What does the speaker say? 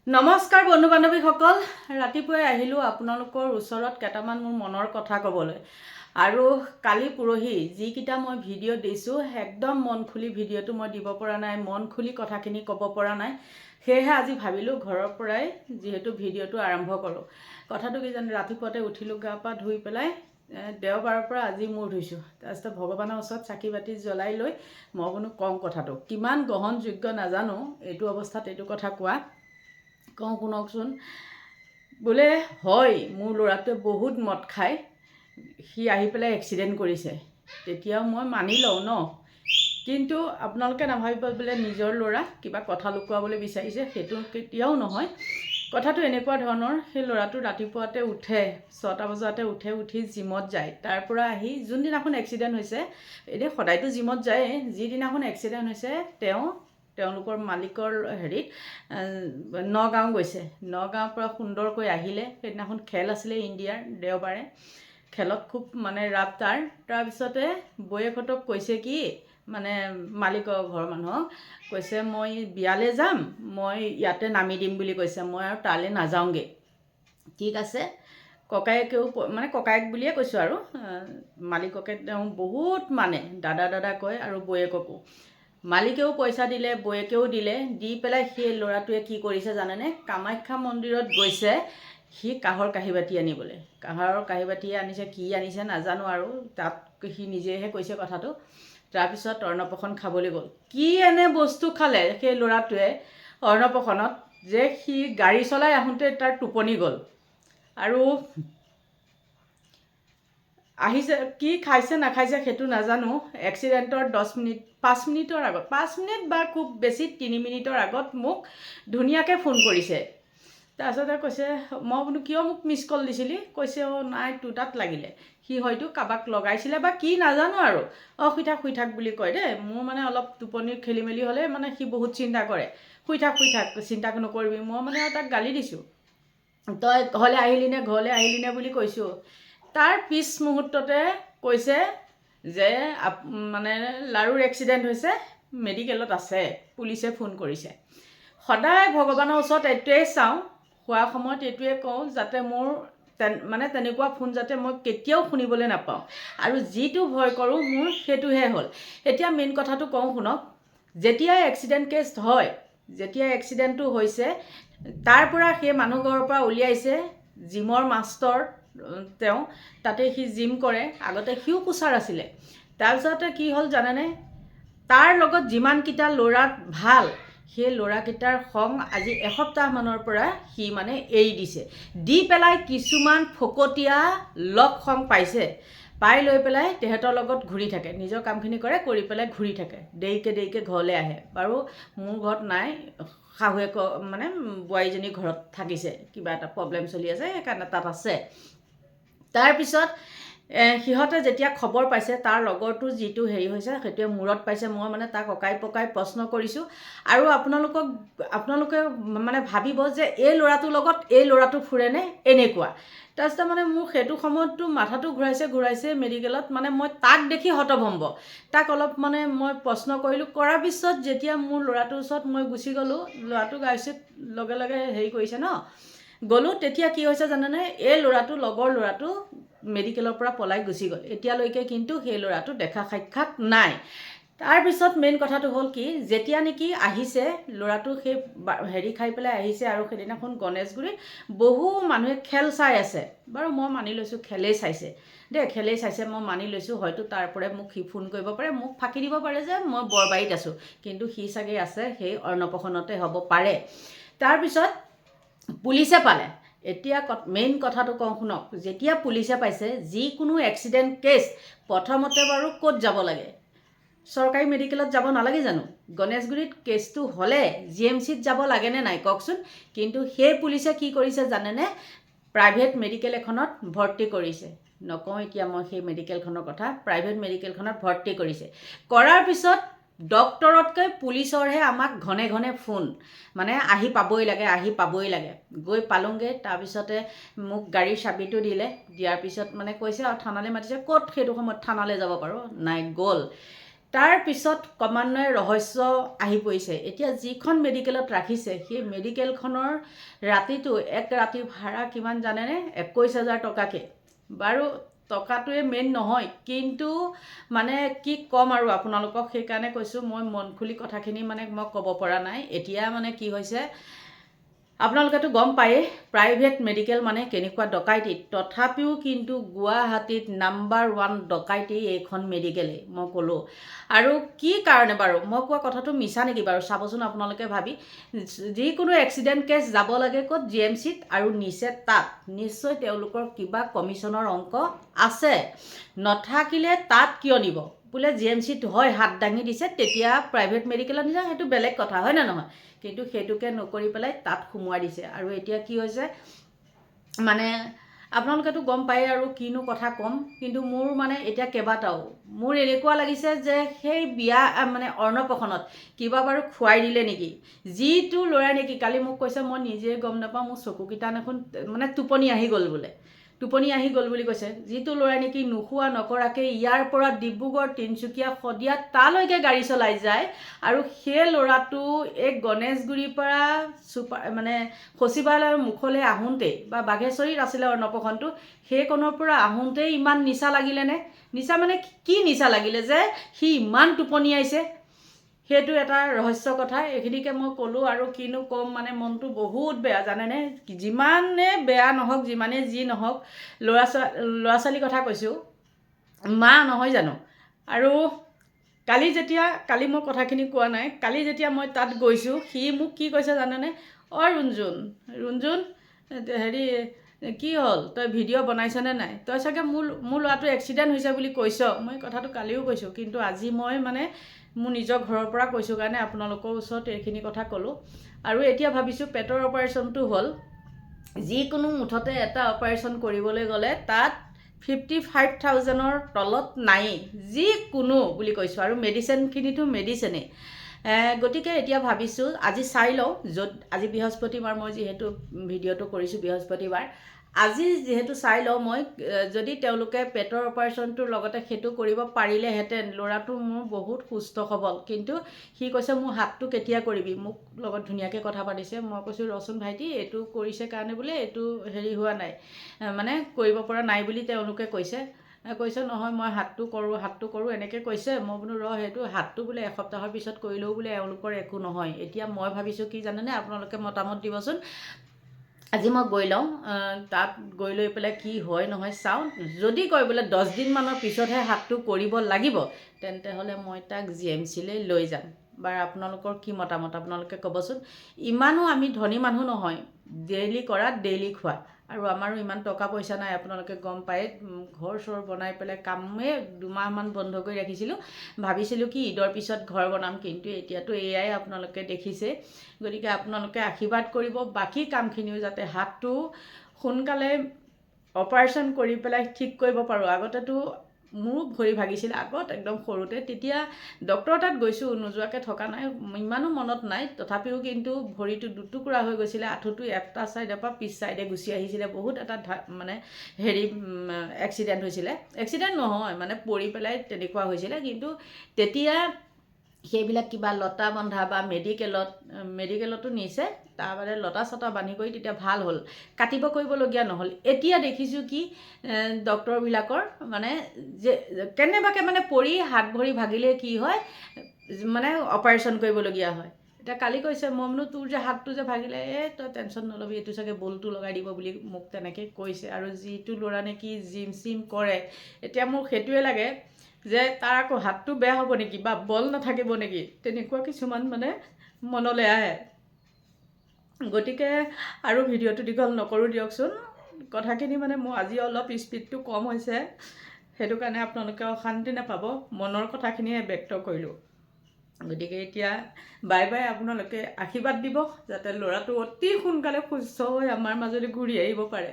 নমস্কাৰ বন্ধু বান্ধৱীসকল, ৰাতিপুৱাই আহিলোঁ আপোনালোকৰ ওচৰত কেইটামান মোৰ মনৰ কথা ক'বলৈ। আৰু কালি পৰহি যিকেইটা মই ভিডিঅ' দিছোঁ একদম মন খুলি ভিডিঅ'টো মই দিব পৰা নাই, মন খুলি কথাখিনি ক'ব পৰা নাই। সেয়েহে আজি ভাবিলোঁ ঘৰৰ পৰাই যিহেতু ভিডিঅ'টো আৰম্ভ কৰোঁ। কথাটো কি জানে, ৰাতিপুৱাতে উঠিলোঁ, গা পা ধুই পেলাই দেওবাৰৰ পৰা আজি মূৰ ধুইছোঁ। তাৰপিছত ভগৱানৰ ওচৰত চাকি বাতি জ্বলাই লৈ মই বোলো কওঁ কথাটো। কিমান গ্ৰহণযোগ্য নাজানো এইটো অৱস্থাত এইটো কথা কোৱা। কওঁ শুনকচোন। বোলে হয়, মোৰ ল'ৰাটোৱে বহুত মদ খায়, সি আহি পেলাই এক্সিডেণ্ট কৰিছে। তেতিয়াও মই মানি লওঁ ন, কিন্তু আপোনালোকে নাভাবিব বোলে নিজৰ ল'ৰা কিবা কথা লুকুৱাবলৈ বিচাৰিছে, সেইটো কেতিয়াও নহয়। কথাটো এনেকুৱা ধৰণৰ, সেই ল'ৰাটো ৰাতিপুৱাতে উঠে, 6টা বজাতে উঠি জিমত যায়। তাৰ পৰা আহি যোনদিনাখন এক্সিডেণ্ট হৈছে, এনেই সদায়তো জিমত যায়, যিদিনাখন এক্সিডেণ্ট হৈছে তেওঁলোকৰ মালিকৰ নগাঁও গৈছে। নগাঁৱৰ পৰা সুন্দৰকৈ আহিলে। সেইদিনাখন খেল আছিলে ইণ্ডিয়াৰ, দেওবাৰে। খেলত খুব ৰাপ তাৰপিছতে বৌয়েকহঁতক কৈছে কি, মালিকৰ ঘৰৰ মানুহক কৈছে, মই বিয়ালৈ যাম, মই ইয়াতে নামি দিম বুলি কৈছে, মই আৰু তালৈ নাযাওঁগৈ। ঠিক আছে। ককায়েকেও ককায়েক বুলিয়ে কৈছোঁ আৰু মালিককে তেওঁ বহুত দাদা কয়, আৰু বৌয়েককো। মালিকেও পইচা দিলে, বৌয়েকেও দিলে। দি পেলাই সেই ল'ৰাটোৱে কি কৰিছে জানেনে, কামাখ্যা মন্দিৰত গৈছে সি কাঁহৰ কাঁহী বাতি আনিবলৈ। কাঁহৰ কাঁহী বাতি আনিছে, কি আনিছে নাজানো, আৰু তাত সি নিজেহে কৈছে কথাটো। তাৰপিছত অন্নপ্ৰশন খাবলৈ গ'ল। কি এনে বস্তু খালে সেই ল'ৰাটোৱে অন্নপ্ৰশনত যে সি গাড়ী চলাই আহোঁতে তাৰ টোপনি গ'ল। আৰু আহিছে, কি খাইছে নাখাইছে সেইটো নাজানো। এক্সিডেণ্টৰ 5 মিনিটৰ আগত, 5 মিনিট বা খুব বেছি 3 মিনিটৰ আগত মোক ধুনীয়াকৈ ফোন কৰিছে। তাৰপিছতে কৈছে, মই বোলো কিয় মোক মিছ কল দিছিলি? কৈছে, নাই তোৰ তাত লাগিলে। সি হয়তো কাৰোবাক লগাইছিলে বা কি নাজানো আৰু। শুই থাক বুলি কয় দেই। মোৰ অলপ টোপনিৰ খেলি মেলি হ'লে সি বহুত চিন্তা কৰে। শুই থাক, চিন্তা নকৰিবি। মই তাক গালি দিছোঁ, তই ঘৰলৈ আহিলি নে বুলি কৈছোঁ। তাৰ পিছ মুহূৰ্ততে কৈছে যে লাৰুৰ এক্সিডেণ্ট হৈছে, মেডিকেলত আছে, পুলিচে ফোন কৰিছে। সদায় ভগৱানৰ ওচৰত এইটোৱেই চাওঁ, শোৱাৰ সময়ত এইটোৱে কওঁ, যাতে মোৰ তেনেকুৱা ফোন যাতে মই কেতিয়াও শুনিবলৈ নাপাওঁ। আৰু যিটো ভয় কৰোঁ মোৰ সেইটোহে হ'ল। এতিয়া মেইন কথাটো কওঁ শুনক। যেতিয়া এক্সিডেণ্ট কেছ হয়, যেতিয়া এক্সিডেণ্টটো হৈছে, তাৰ পৰা সেই মানুহ ঘৰৰ পৰা উলিয়াইছে জিমৰ মাষ্টৰ তেওঁ। তাতে সি জিম কৰে। আগতে সিও কোচাৰ আছিলে। তাৰপিছতে কি হ'ল জানেনে, তাৰ লগত যিমানকেইটা ল'ৰা ভাল, সেই ল'ৰাকেইটাৰ খং আজি এসপ্তাহমানৰ পৰা সি এৰি দিছে। দি পেলাই কিছুমান ফকতীয়া লগ খং পাইছে, পাই লৈ পেলাই তেহেঁতৰ লগত ঘূৰি থাকে। নিজৰ কামখিনি কৰে, কৰি পেলাই ঘূৰি থাকে। দেৰিকৈ ঘৰলৈ আহে। বাৰু মোৰ ঘৰত নাই, শাহুৱেক বোৱাৰীজনী ঘৰত থাকিছে, কিবা এটা প্ৰব্লেম চলি আছে, সেইকাৰণে তাত আছে। তাৰপিছত সিহঁতে যেতিয়া খবৰ পাইছে তাৰ লগৰটো যিটো হৈছে, সেইটোৱে মূৰত পাইছে। মই তাক অকাই পকাই প্ৰশ্ন কৰিছোঁ। আৰু আপোনালোকে ভাবিব যে এই ল'ৰাটোৰ লগত এই ল'ৰাটো ফুৰেনে, এনেকুৱা। তাৰপিছতে মোৰ সেইটো সময়ততো মাথাটো ঘূৰাইছে মেডিকেলত। মই তাক দেখি হতভম্ব। তাক অলপ মই প্ৰশ্ন কৰিলোঁ। কৰাৰ পিছত যেতিয়া মোৰ ল'ৰাটোৰ ওচৰত মই গুচি গ'লোঁ, ল'ৰাটোক আইচিউত লগে লগে কৰিছে ন, গ'লোঁ। তেতিয়া কি হৈছে জানেনে, এই লগৰ ল'ৰাটো মেডিকেলৰ পৰা পলাই গুচি গ'ল। এতিয়ালৈকে কিন্তু সেই ল'ৰাটো দেখা সাক্ষাৎ নাই। তাৰপিছত মেইন কথাটো হ'ল কি, যেতিয়া নেকি আহিছে ল'ৰাটো, সেই খাই পেলাই আহিছে, আৰু সেইদিনাখন গণেশগুৰিত বহু মানুহে খেল চাই আছে। বাৰু মই মানি লৈছোঁ খেলেই চাইছে দেই, খেলেই চাইছে, মই মানি লৈছোঁ। হয়তো তাৰ পৰাই মোক সি ফোন কৰিব পাৰে, মোক ফাঁকি দিব পাৰে যে মই বৰবাৰীত আছোঁ, কিন্তু সি চাগে আছে সেই অন্নপ্ৰশনতে হ'ব পাৰে। তাৰপিছত পুলিচে পালে। এতিয়া মেইন কথাটো কওঁ শুনক। যেতিয়া পুলিচে পাইছে, যিকোনো এক্সিডেণ্ট কেছ প্ৰথমতে বাৰু ক'ত যাব লাগে? চৰকাৰী মেডিকেলত যাব নালাগে জানো? গণেশগুৰিত কেছটো হ'লে GMCত যাব লাগেনে নাই কওকচোন? কিন্তু সেই পুলিচে কি কৰিছে জানেনে, প্ৰাইভেট মেডিকেল এখনত ভৰ্তি কৰিছে। নকওঁ এতিয়া মই সেই মেডিকেলখনৰ কথা। প্ৰাইভেট মেডিকেলখনত ভৰ্তি কৰিছে। কৰাৰ পিছত ডক্টৰতকৈ পুলিচৰহে আমাক ঘনে ঘনে ফোন, আহি পাবই লাগে। গৈ পালোঁগৈ। তাৰপিছতে মোক গাড়ীৰ চাবিটো দিলে। দিয়াৰ পিছত কৈছে আৰু থানালৈ মাতিছে। ক'ত সেইটো সময়ত থানালৈ যাব পাৰোঁ? নাই, গ'ল। তাৰ পিছত ক্ৰমান্বয়ে ৰহস্য আহি পৰিছে। এতিয়া যিখন মেডিকেলত ৰাখিছে সেই মেডিকেলখনৰ ৰাতিটো এক ৰাতি ভাড়া কিমান জানেনে? 21,000 টকাকৈ। বাৰু টকাটোৱে মেইন নহয়, কিন্তু মানে কি ক'ম আৰু আপোনালোকক, সেইকাৰণে কৈছোঁ মই মন খুলি কথাখিনি মানে মই ক'ব পৰা নাই। এতিয়া মানে কি হৈছে আপোনালোকেতো গম পায়েই প্ৰাইভেট মেডিকেল মানে কেনেকুৱা ডকাইতি। তথাপিও কিন্তু গুৱাহাটীত নাম্বাৰ 1 ডকাইতি এইখন মেডিকেলেই, মই ক'লোঁ। আৰু কি কাৰণে বাৰু? মই কোৱা কথাটো মিছা নেকি বাৰু? চাবচোন আপোনালোকে ভাবি। যিকোনো এক্সিডেণ্ট কেছ যাব লাগে ক'ত? GMCত, আৰু নিছে তাত। নিশ্চয় তেওঁলোকৰ কিবা কমিশ্যনৰ অংক আছে। নাথাকিলে তাত কিয় নিব? বোলে GMCত হয় হাত দাঙি দিছে, তেতিয়া প্ৰাইভেট মেডিকেলত নিছে, সেইটো বেলেগ কথা, হয় নে নহয়? কিন্তু সেইটোকে নকৰি পেলাই তাত সোমোৱাই দিছে। আৰু এতিয়া কি হৈছে মানে আপোনালোকেতো গম পায়েই আৰু কিনো কথা ক'ম। কিন্তু মোৰ মানে এতিয়া কেইবাটাও মোৰ এনেকুৱা লাগিছে যে সেই বিয়া মানে অন্নপ্ৰশনত কিবা বাৰু খুৱাই দিলে নেকি। যিটো ল'ৰাই নেকি কালি মোক কৈছে, মই নিজে গম নাপাওঁ, মোৰ চকুকেইটা দেখোন মানে টোপনি আহি গ'ল বোলে, টোপনি আহি গ'ল বুলি কৈছে। যিটো ল'ৰাই নেকি নোখোৱা নকৰাকৈ ইয়াৰ পৰা ডিব্ৰুগড়, তিনিচুকীয়া, শদিয়া তালৈকে গাড়ী চলাই যায়, আৰু সেই ল'ৰাটো এই গণেশগুৰিৰ পৰা মানে সচিবালয়ৰ মুখলৈ আহোঁতেই, বা বাঘেশ্বৰীত আছিলে অন্নপ্ৰশনটো, সেইকণৰ পৰা আহোঁতেই ইমান নিচা লাগিলেনে? নিচা মানে কি নিচা লাগিলে যে সি ইমান টোপনি আহিছে? সেইটো এটা ৰহস্য কথা। এইখিনিকে মই ক'লোঁ, আৰু কিনো ক'ম, মানে মনটো বহুত বেয়া জানেনে। যিমানে বেয়া নহওক, যিমানে যি নহওক, ল'ৰা ছোৱালীৰ কথা কৈছোঁ, মা নহয় জানো? আৰু কালি মই কথাখিনি কোৱা নাই, কালি যেতিয়া মই তাত গৈছোঁ, সি মোক কি কৈছে জানেনে? ৰুণজুন হেৰি কি হ'ল, তই ভিডিঅ' বনাইছনে নাই? তই চাগে মোৰ ল'ৰাটো এক্সিডেণ্ট হৈছে বুলি কৈছ। মই কথাটো কালিও কৈছোঁ, কিন্তু আজি মই মানে মোৰ নিজৰ ঘৰৰ পৰা কৈছোঁ কাৰণে আপোনালোকৰ ওচৰত এইখিনি কথা ক'লোঁ। আৰু এতিয়া ভাবিছোঁ পেটৰ অপাৰেশ্যনটো হ'ল, যিকোনো মুঠতে এটা অপাৰেশ্যন কৰিবলৈ গ'লে তাত 55,000ৰ তলত নায়েই, যিকোনো বুলি কৈছোঁ। আৰু মেডিচিনখিনিতো মেডিচিনেই। গতিকে এতিয়া ভাবিছোঁ আজি চাই লওঁ, আজি বৃহস্পতিবাৰ, মই যিহেতু ভিডিঅ'টো কৰিছোঁ বৃহস্পতিবাৰ, আজি যিহেতু চাই লওঁ মই, যদি তেওঁলোকে পেটৰ অপাৰেশ্যনটোৰ লগতে সেইটো কৰিব পাৰিলেহেঁতেন, ল'ৰাটো মোৰ বহুত সুস্থ সবল। কিন্তু সি কৈছে মোৰ হাতটো কেতিয়া কৰিবি? মোক লগত ধুনীয়াকৈ কথা পাতিছে। মই কৈছোঁ ৰচোন ভাইটি, এইটো কৰিছে কাৰণে বোলে এইটো হেৰি হোৱা নাই, মানে কৰিব পৰা নাই বুলি তেওঁলোকে কৈছে নহয় মই হাতটো কৰোঁ এনেকৈ কৈছে। মই বোলো সেইটো হাতটো বোলে এসপ্তাহৰ পিছত কৰিলেও বোলে এওঁলোকৰ একো নহয়। এতিয়া মই ভাবিছোঁ কি জানেনে, আপোনালোকে মতামত দিবচোন। আজি মই গৈ লওঁ, তাত গৈ লৈ পেলাই কি হয় নহয় চাওঁ। যদি কয় বোলে 10 দিনমানৰ পিছতহে হাতটো কৰিব লাগিব, তেন্তে হ'লে মই তাক GMCলৈ লৈ যাম। বাৰু আপোনালোকৰ কি মতামত আপোনালোকে ক'বচোন। ইমানো আমি ধনী মানুহ নহয়, ডেইলি কৰা ডেইলি খোৱা, আৰু আমাৰো ইমান টকা পইচা নাই, আপোনালোকে গম পায়। ঘৰ চৰ বনাই পেলাই কামেই 2 মাহমান বন্ধ কৰি ৰাখিছিলোঁ। ভাবিছিলোঁ কি ঈদৰ পিছত ঘৰ বনাম, কিন্তু এতিয়াতো এয়াই আপোনালোকে দেখিছে। গতিকে আপোনালোকে আশীৰ্বাদ কৰিব, বাকী কামখিনিও যাতে হাতটো সোনকালে অপাৰেশ্যন কৰি পেলাই ঠিক কৰিব পাৰোঁ। আগতেতো মোৰো ভৰি ভাগিছিল, আগত একদম সৰুতে, তেতিয়া ডক্টৰৰ তাত গৈছোঁ, নোযোৱাকৈ থকা নাই, ইমানো মনত নাই। তথাপিও কিন্তু ভৰিটো দুটুকুৰা হৈ গৈছিলে, আঁঠুটো এটা ছাইডৰ পৰা পিছ ছাইডে গুচি আহিছিলে। বহুত এটা মানে এক্সিডেণ্ট হৈছিলে, এক্সিডেণ্ট নহয় মানে পৰি পেলাই তেনেকুৱা হৈছিলে। কিন্তু তেতিয়া সেইবিলাক কিবা লতা বন্ধা বা মেডিকেলতো নিছে, তাৰবাবে লতা চটা বান্ধি কৰি তেতিয়া ভাল হ'ল, কাটিব কৰিবলগীয়া নহ'ল। এতিয়া দেখিছোঁ কি ডক্টৰবিলাকৰ মানে যে কেনেবাকৈ মানে পৰি হাত ভৰি ভাগিলে কি হয়, মানে অপাৰেশ্যন কৰিবলগীয়া হয়। এতিয়া কালি কৈছে, মই বোলো তোৰ যে হাতটো যে ভাগিলে, তই টেনশ্যন নল'বি, এইটো চাগে বলটো লগাই দিব বুলি মোক তেনেকৈ কৈছে। আৰু যিটো ল'ৰা নেকি জিম চিম কৰে, এতিয়া মোক সেইটোৱে লাগে যে তাৰ আকৌ হাতটো বেয়া হ'ব নেকি, বা বল নাথাকিব নেকি, তেনেকুৱা কিছুমান মানে মনলৈ আহে। গতিকে আৰু ভিডিঅ'টো দীঘল নকৰোঁ দিয়কচোন। কথাখিনি মানে মোৰ আজি অলপ স্পীডটো কম হৈছে, সেইটো কাৰণে আপোনালোকে অশান্তি নাপাব, মনৰ কথাখিনিয়ে ব্যক্ত কৰিলোঁ। গতিকে এতিয়া বাই বাই। আপোনালোকে আশীৰ্বাদ দিব যাতে ল'ৰাটো অতি সোনকালে সুস্থ হৈ আমাৰ মাজলৈ ঘূৰি আহিব পাৰে।